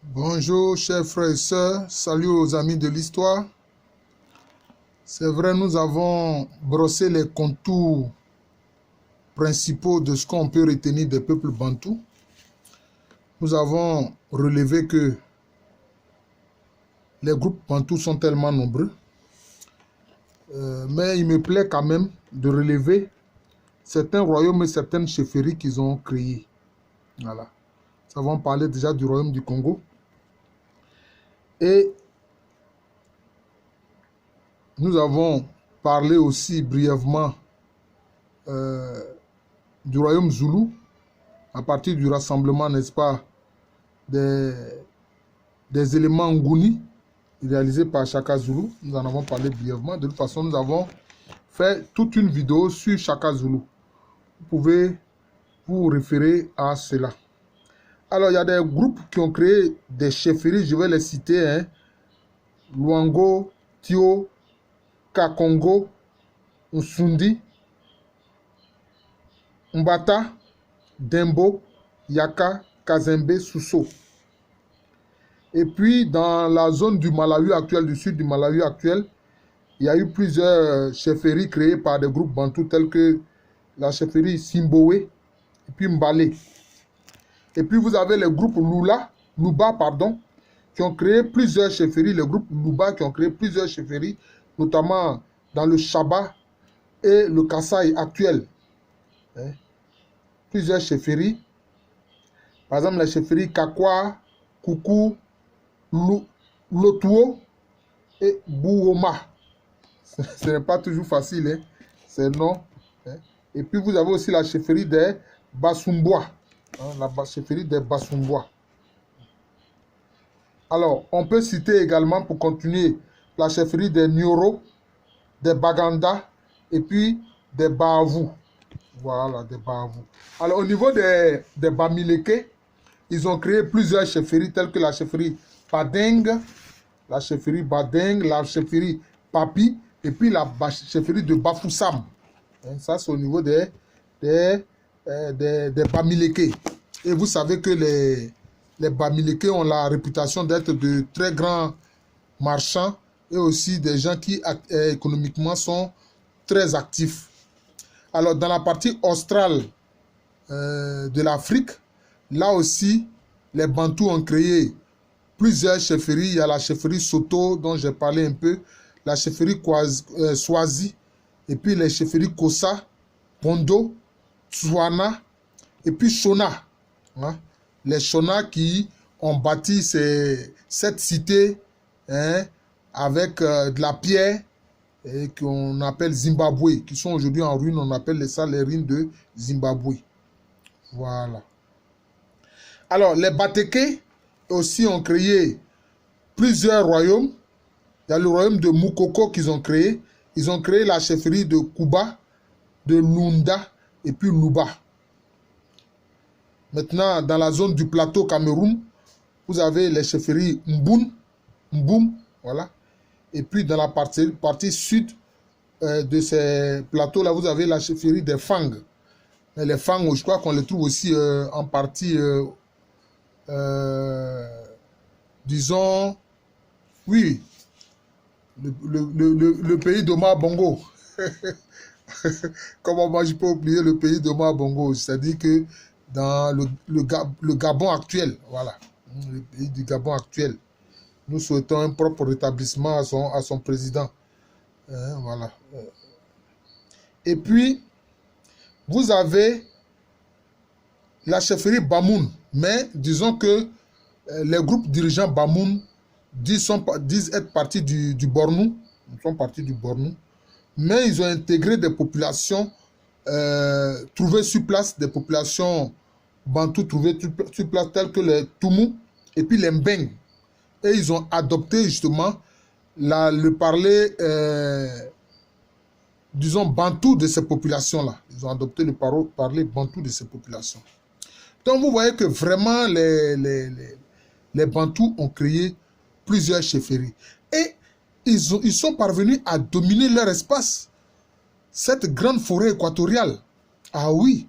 Bonjour chers frères et sœurs, salut aux amis de l'histoire. C'est vrai, nous avons brossé les contours principaux de ce qu'on peut retenir des peuples bantous. Nous avons relevé que les groupes bantous sont tellement nombreux. Mais il me plaît quand même de relever certains royaumes et certaines chefferies qu'ils ont créés. Voilà. Nous avons parlé déjà du royaume du Congo. Et nous avons parlé aussi brièvement du royaume Zoulou, à partir du rassemblement, n'est-ce pas, des éléments Nguni, réalisés par Chaka Zulu. Nous en avons parlé brièvement. De toute façon, nous avons fait toute une vidéo sur Chaka Zulu. Vous pouvez vous référer à cela. Alors, il y a des groupes qui ont créé des chefferies, je vais les citer, hein. Luango, Tio, Kakongo, Nsundi, Mbata, Dembo, Yaka, Kazembe, Sousso. Et puis, dans la zone du Malawi actuel, du sud du Malawi actuel, il y a eu plusieurs chefferies créées par des groupes bantous tels que la chefferie Simbowe et puis Mbale. Et puis, vous avez les groupes Luba, qui ont créé plusieurs chefferies, les groupes Luba qui ont créé plusieurs chefferies, notamment dans le Chaba et le Kasaï actuel. Plusieurs chefferies. Par exemple, la chefferie Kakwa, Koukou, Lotuo et Bouoma. Ce n'est pas toujours facile, hein, ces noms. Hein. Et puis vous avez aussi la chefferie des Basumbois. Hein, la chefferie des Basumbois. Alors, on peut citer également, pour continuer, la chefferie des Nyoro, des Baganda et puis des Baavou. Voilà, des Baavou. Alors, au niveau des Bamileke, ils ont créé plusieurs chefferies telles que la chefferie Badeng, la chefferie Papi, et puis la chefferie de Bafoussam. Ça, c'est au niveau des Bamileke. Et vous savez que les Bamileke ont la réputation d'être de très grands marchands et aussi des gens qui économiquement sont très actifs. Alors, dans la partie australe de l'Afrique, là aussi, les Bantous ont créé plusieurs chefferies. Il y a la chefferie Soto, dont j'ai parlé un peu, la chefferie Swazi, et puis les chefferies Kosa, Pondo, Tswana, et puis Shona. Hein? Les Shona qui ont bâti cette cité, hein, avec de la pierre et qu'on appelle Zimbabwe, qui sont aujourd'hui en ruine. On appelle ça les ruines de Zimbabwe. Voilà. Alors, les Bateke aussi ont créé plusieurs royaumes. Il y a le royaume de Moukoko qu'ils ont créé. Ils ont créé la chefferie de Kuba, de Lunda et puis Luba. Maintenant, dans la zone du plateau Cameroun, vous avez les chefferies Mboum, voilà. Et puis dans la partie sud de ces plateaux-là, vous avez la chefferie des Fang. Mais les Fang, je crois qu'on les trouve aussi en partie, disons, oui, le pays d'Omar Bongo. Comment moi je peux oublier le pays d'Omar Bongo? C'est-à-dire que dans le Gabon actuel, voilà, le pays du Gabon actuel, nous souhaitons un propre rétablissement à son président. Voilà. Et puis, vous avez la chefferie Bamoun, mais disons que les groupes dirigeants Bamoun disent être partis du Bornou, ils sont partis du Bornou, mais ils ont intégré des populations trouvées sur place, des populations bantoues trouvées sur place, telles que les Toumou et puis les Mbeng. Et ils ont adopté justement le parler, disons, bantou de ces populations-là. Ils ont adopté le parler bantou de ces populations. Donc vous voyez que vraiment les Bantous ont créé plusieurs chefferies. Et ils sont parvenus à dominer leur espace. Cette grande forêt équatoriale. Ah oui.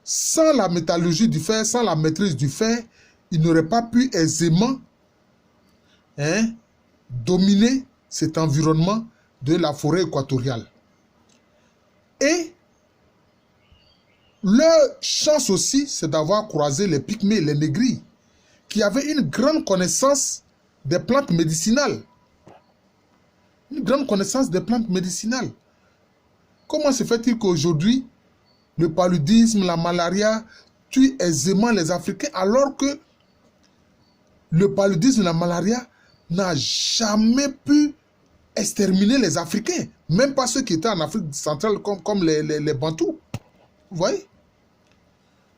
Sans la métallurgie du fer, sans la maîtrise du fer, ils n'auraient pas pu aisément dominer cet environnement de la forêt équatoriale. Et leur chance aussi, c'est d'avoir croisé les Pygmées, les Négris, qui avaient une grande connaissance des plantes médicinales. Une grande connaissance des plantes médicinales. Comment se fait-il qu'aujourd'hui, le paludisme, la malaria tuent aisément les Africains, alors que le paludisme et la malaria n'a jamais pu exterminer les Africains, même pas ceux qui étaient en Afrique centrale comme les Bantous. Vous voyez?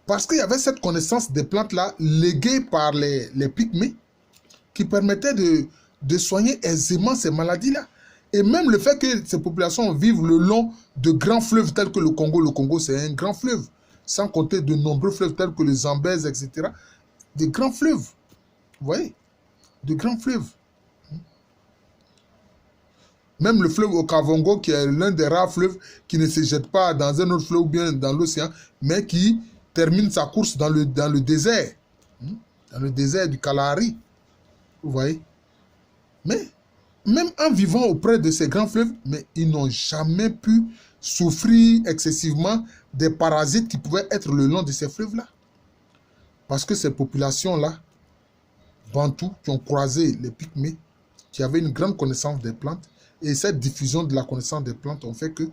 Parce qu'il y avait cette connaissance des plantes-là, léguée par les Pygmées, qui permettait de soigner aisément ces maladies-là. Et même le fait que ces populations vivent le long de grands fleuves tels que le Congo. Le Congo, c'est un grand fleuve, sans compter de nombreux fleuves tels que le Zambèze, etc. Des grands fleuves. Vous voyez? De grands fleuves. Même le fleuve Okavango, qui est l'un des rares fleuves qui ne se jette pas dans un autre fleuve ou bien dans l'océan, mais qui termine sa course dans le désert. Dans le désert du Kalahari. Vous voyez? Mais, même en vivant auprès de ces grands fleuves, mais ils n'ont jamais pu souffrir excessivement des parasites qui pouvaient être le long de ces fleuves-là. Parce que ces populations-là, Bantous, qui ont croisé les Pygmées, qui avaient une grande connaissance des plantes, et cette diffusion de la connaissance des plantes ont fait que,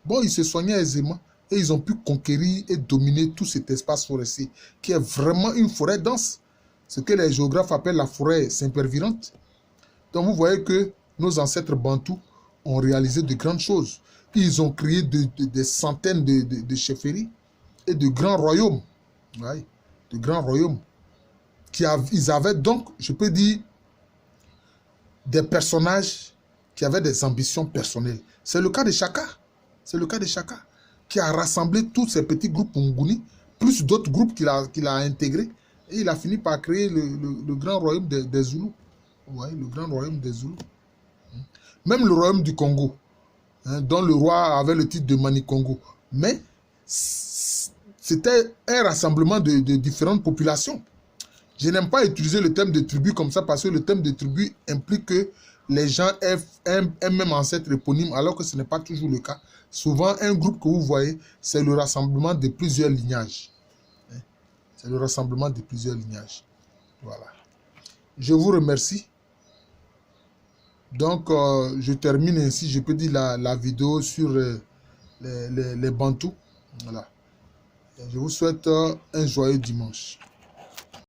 bon, ils se soignaient aisément et ils ont pu conquérir et dominer tout cet espace forestier, qui est vraiment une forêt dense, ce que les géographes appellent la forêt sempervirente. Donc vous voyez que nos ancêtres Bantous ont réalisé de grandes choses. Ils ont créé des centaines de chefferies et de grands royaumes. Ouais, de grands royaumes. Ils avaient donc, je peux dire, des personnages qui avaient des ambitions personnelles. C'est le cas de Chaka. C'est le cas de Chaka, qui a rassemblé tous ces petits groupes Nguni, plus d'autres groupes qu'il a intégrés. Et il a fini par créer le grand royaume des Zoulous. Ouais, le grand royaume des Zoulous. Même le royaume du Congo, dont le roi avait le titre de Mani-Congo. Mais c'était un rassemblement de différentes populations. Je n'aime pas utiliser le terme de tribu comme ça parce que le terme de tribu implique que les gens aient un même ancêtre éponyme alors que ce n'est pas toujours le cas. Souvent, un groupe que vous voyez, c'est le rassemblement de plusieurs lignages. C'est le rassemblement de plusieurs lignages. Voilà. Je vous remercie. Donc, je termine ainsi, je peux dire, la vidéo sur les Bantous. Voilà. Je vous souhaite un joyeux dimanche.